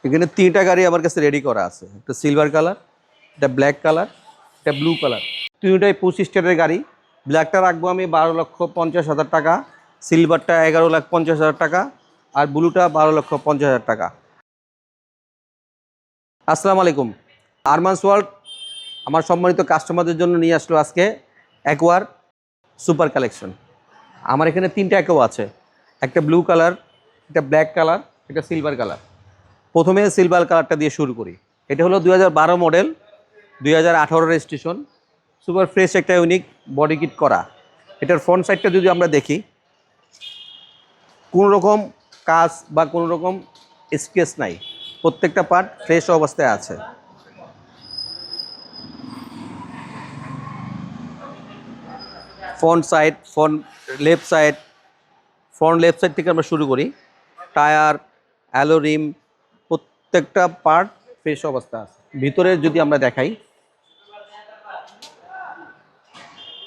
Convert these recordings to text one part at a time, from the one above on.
এখানে 3টা গাড়ি আমার কাছে রেডি করা আছে, একটা সিলভার কালার, একটা ব্ল্যাক কালার, একটা ব্লু কালার। 3টাই 25 স্টারের গাড়ি। ব্ল্যাকটা রাখবো আমি 12,50,000 টাকা, সিলভারটা 11,50,000 টাকা, আর ব্লুটা 12,50,000 টাকা। আসসালামু আলাইকুম। আরমান্স ওয়ার্ল্ড আমার সম্মানিত কাস্টমারদের জন্য নিয়ে আসলো আজকে অ্যাকোয়ার সুপার কালেকশন। আমার এখানে 3টা অ্যাকোয়া আছে, একটা ব্লু কালার, একটা ব্ল্যাক কালার, একটা সিলভার কালার। প্রথমে সিলভার কালারটা দিয়ে শুরু করি। এটা হলো 2012 মডেল, 2018 রেজিস্ট্রেশন, সুপার ফ্রেশ একটা ইউনিক বডি কিট করা। এটার ফ্রন্ট সাইডটা যদি আমরা দেখি, কোনো রকম কাজ বা কোনো রকম স্কেচ নাই, প্রত্যেকটা পার্ট ফ্রেশ অবস্থায় আছে। Front left side front left side থেকে আমরা শুরু করি। টায়ার, অ্যালো রিম, প্রত্যেকটা পার্ট ফ্রেশ অবস্থা আছে। ভিতরে যদি আমরা দেখাই,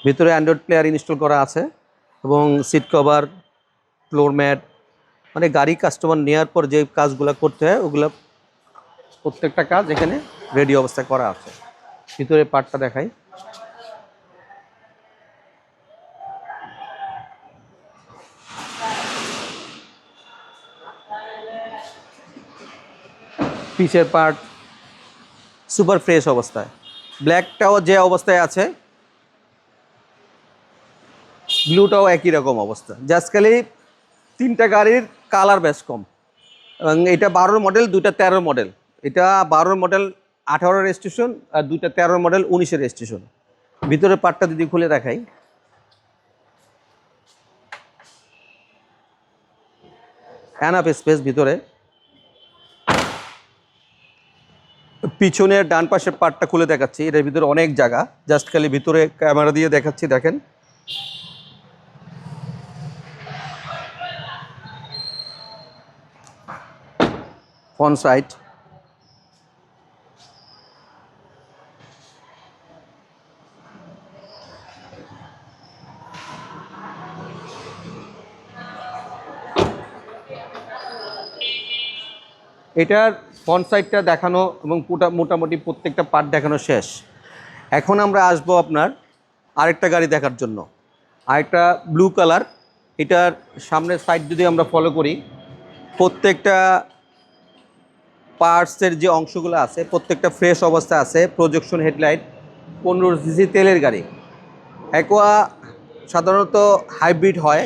ভিতরে অ্যান্ড্রয়েড প্লেয়ার ইনস্টল করা আছে এবং সিট কভার, ফ্লোর ম্যাট, মানে গাড়ি কাস্টমার নেওয়ার পর যে কাজগুলো করতে হয় ওগুলো প্রত্যেকটা কাজ এখানে রেডি অবস্থায় করা আছে। ভিতরে পার্টটা দেখাই। পিছের পার্ট সুপার ফ্রেশ অবস্থায়। ব্ল্যাকটাও যে অবস্থায় আছে, ব্লুটাও একই রকম অবস্থা। জাস্ট খালি 3টা গাড়ির কালার বেশ কম। এবং এটা 12 মডেল, 2টা 13 মডেল। এটা 12 মডেল 18 রেজিস্ট্রেশন, আর 2টা 13 মডেল 19 রেজিস্ট্রেশন। ভিতরে পার্টটা যদি খুলে দেখাই, এনাফ স্পেস ভিতরে। পিছনের ডান পাশের পার্টটা খুলে দেখাচ্ছি, এটার ভিতরে অনেক জায়গা। জাস্ট খালি ভিতরে ক্যামেরা দিয়ে দেখাচ্ছি, দেখেন। ফ্রন্ট সাইড, এটার ফ্রন্ট সাইডটা দেখানো এবং মোটামুটি প্রত্যেকটা পার্ট দেখানো শেষ। এখন আমরা আসবো আপনার আরেকটা গাড়ি দেখার জন্য, আরেকটা ব্লু কালার। এটার সামনের সাইড যদি আমরা ফলো করি, প্রত্যেকটা পার্টসের যে অংশগুলো আছে প্রত্যেকটা ফ্রেশ অবস্থা আছে। প্রজেকশন হেডলাইট, 15 সিসি তেলের গাড়ি। অ্যাকোয়া সাধারণত হাইব্রিড হয়,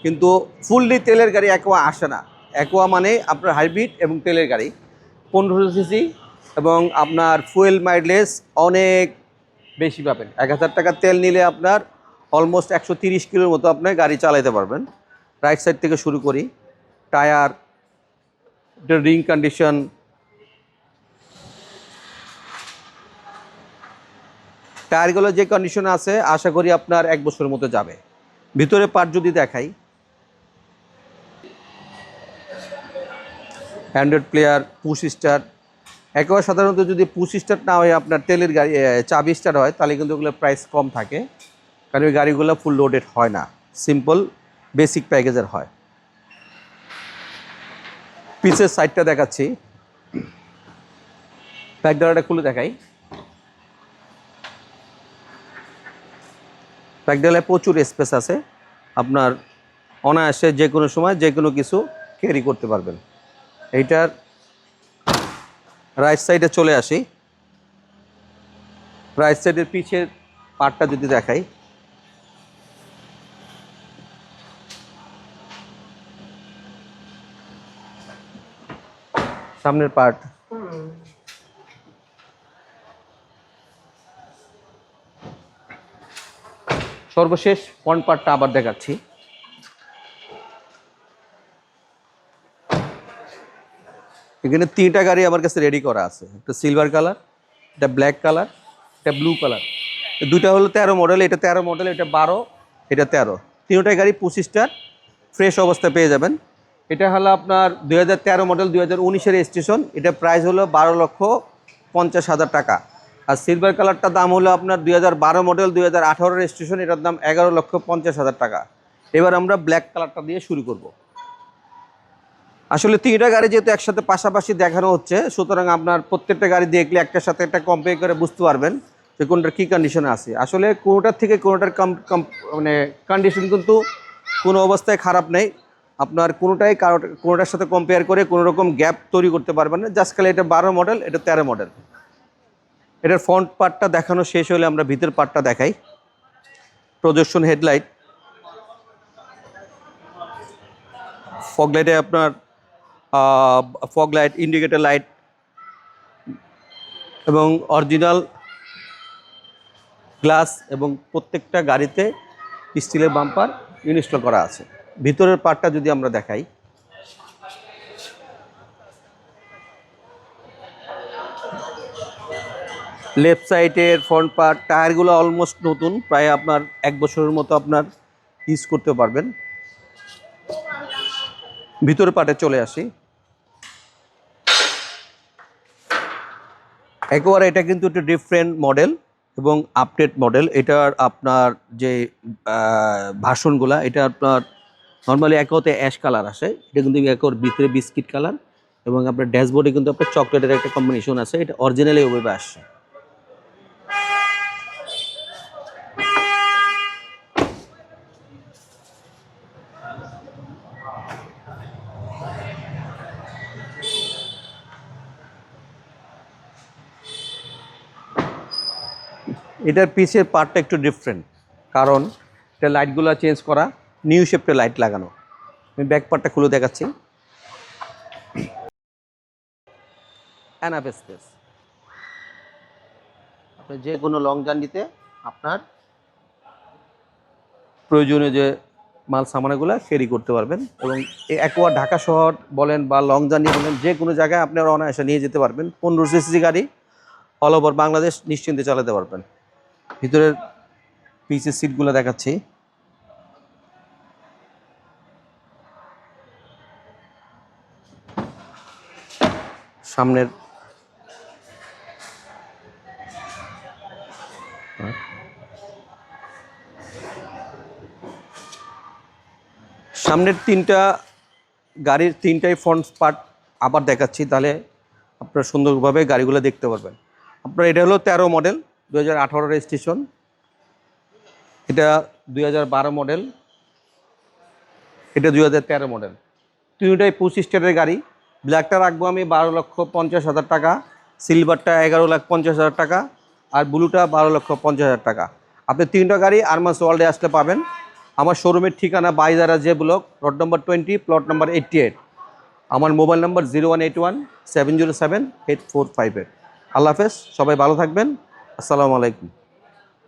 কিন্তু ফুললি তেলের গাড়ি অ্যাকোয়া আসে না। অ্যাকোয়া মানে আপনার হাইব্রিড এবং তেলের গাড়ি। 15 সিসি এবং আপনার ফুয়েল মাইলেজ অনেক বেশি পাবেন। 1000 টাকা তেল নিলে আপনার অলমোস্ট 130 কিলোর মতো আপনার গাড়ি চালাতে পারবেন। রাইট সাইড থেকে শুরু করি। টায়ার, রিং কন্ডিশন, টায়ারগুলো যে কন্ডিশনে আছে আশা করি আপনার 1 বছরের মতো যাবে। ভিতরে পার্ট যদি দেখাই, অ্যান্ড্রয়েড প্লেয়ার, পুশ স্টার্ট। একেবারে সাধারণত যদি পুশ স্টার্ট না হয়, আপনার তেলের গাড়ি চাবি স্টার্ট হয়, তাহলে কিন্তু ওগুলো প্রাইস কম থাকে, কারণ ওই গাড়িগুলো ফুল লোডেড হয় না, সিম্পল বেসিক প্যাকেজের হয়। পিসের সাইডটা দেখাচ্ছি, ব্যাক ডালাটা খুলে দেখাই। ব্যাক ডালায় প্রচুর স্পেস আছে, আপনার অনায়াসে যে কোনো সময় যে কোনো কিছু ক্যারি করতে পারবেন। এইটার রাইট সাইডে চলে আসি। রাইট সাইডের পিছের পার্টটা যদি দেখাই, সামনের পার্ট, সর্বশেষ ফ্রন্ট পার্টটা আবার দেখাচ্ছি। এখানে 3টা গাড়ি আমার কাছে রেডি করা আছে, একটা সিলভার কালার, একটা ব্ল্যাক কালার, একটা ব্লু কালার। 2টা হলো 13 মডেল, এটা 13 মডেল, এটা 12, এটা 13। 3টাই গাড়ি 25 স্টার ফ্রেশ অবস্থায় পেয়ে যাবেন। এটা হলো আপনার 2013 মডেল, 2019 রেজিস্ট্রেশন। এটা প্রাইস হলো 12,50,000 টাকা। আর সিলভার কালারটার দাম হলো আপনার 2012 মডেল, 2018 রেজিস্ট্রেশন। এটার দাম 11,50,000 টাকা। এবার আমরা ব্ল্যাক কালারটা দিয়ে শুরু করব। আসলে তিনটা গাড়ি যেহেতু একসাথে পাশাপাশি দেখানো হচ্ছে, সুতরাং আপনার প্রত্যেকটা গাড়ি দেখলে একটার সাথে একটা কম্পেয়ার করে বুঝতে পারবেন যে কোনটার কী কন্ডিশনে আছে। আসলে কোনোটার থেকে কোনোটার মানে কন্ডিশন কিন্তু কোনো অবস্থায় খারাপ নেই। আপনার কোনোটাই কোনোটার সাথে কম্পেয়ার করে কোনো রকম গ্যাপ তৈরি করতে পারবেন না। জাস্ট খালি এটা 12 মডেল, এটা 13 মডেল। এটার ফ্রন্ট পার্টটা দেখানো শেষ হলে আমরা ভিতর পার্টটা দেখাই। প্রজেকশন হেডলাইট, ফগ লাইটে আপনার ফগ লাইট, ইন্ডিকেটর লাইট এবং অরিজিনাল গ্লাস, এবং প্রত্যেকটা গাড়িতে স্টিলের বাম্পার ইনস্টল করা আছে। ভিতরের পার্টটা যদি আমরা দেখাই, লেফট সাইডের ফ্রন্ট পার্ট, টায়ারগুলো অলমোস্ট নতুন, প্রায় আপনার 1 বছরের মতো আপনার ইউজ করতে পারবেন। ভিতরের পার্টে চলে আসি। একেবারে এটা কিন্তু একটা ডিফারেন্ট মডেল এবং আপডেট মডেল। এটার আপনার যে ভার্সনগুলা, এটা আপনার নর্মালি একেতে অ্যাশ কালার আসে, এটা কিন্তু একের ভিতরে বিস্কিট কালার, এবং আপনার ড্যাশবোর্ডে কিন্তু আপনার চকলেটের একটা কম্বিনেশন আছে। এটা অরিজিনালি ওইভাবে আসছে। এটার পিছের পার্টটা একটু ডিফারেন্ট, কারণ এটা লাইটগুলো চেঞ্জ করা, নিউ শেপের লাইট লাগানো। আমি ব্যাক পার্টটা খুলে দেখাচ্ছি। এনাফ স্পেস, আপনি যে কোনো লং জার্নিতে আপনার প্রয়োজনীয় যে মাল সামানগুলো ক্যারি করতে পারবেন, এবং একবার ঢাকা শহর বলেন বা লং জার্নি বলেন, যে কোনো জায়গায় আপনারা অনায়াসে নিয়ে যেতে পারবেন। 15 সিসি গাড়ি, অল ওভার বাংলাদেশ নিশ্চিন্তে চালাতে পারবেন। ভিতরের পিসের সিটগুলো দেখাচ্ছি। সামনের তিনটা গাড়ির তিনটাই ফ্রন্ট পার্ট আবার দেখাচ্ছি, তাহলে আপনারা সুন্দরভাবে গাড়িগুলো দেখতে পারবেন। আপনার এটা হলো 13 মডেল, 2018 রেজিস্ট্রেশন। এটা 2012 মডেল, এটা 2013 মডেল। তিনটাই 25 স্টারের গাড়ি। ব্ল্যাকটা রাখবো আমি 12,50,000 টাকা, সিলভারটা 11,50,000 টাকা, আর ব্লুটা 12,50,000 টাকা। আপনি তিনটা গাড়ি আরমাস ওয়ার্ল্ডে আসলে পাবেন। আমার শোরুমের ঠিকানা বাইজারা J block, road number 20, plot নম্বর 88। আমার মোবাইল নম্বর 0181 707 8458। আল্লাহ হাফেজ, সবাই ভালো থাকবেন। আসসালামু আলাইকুম।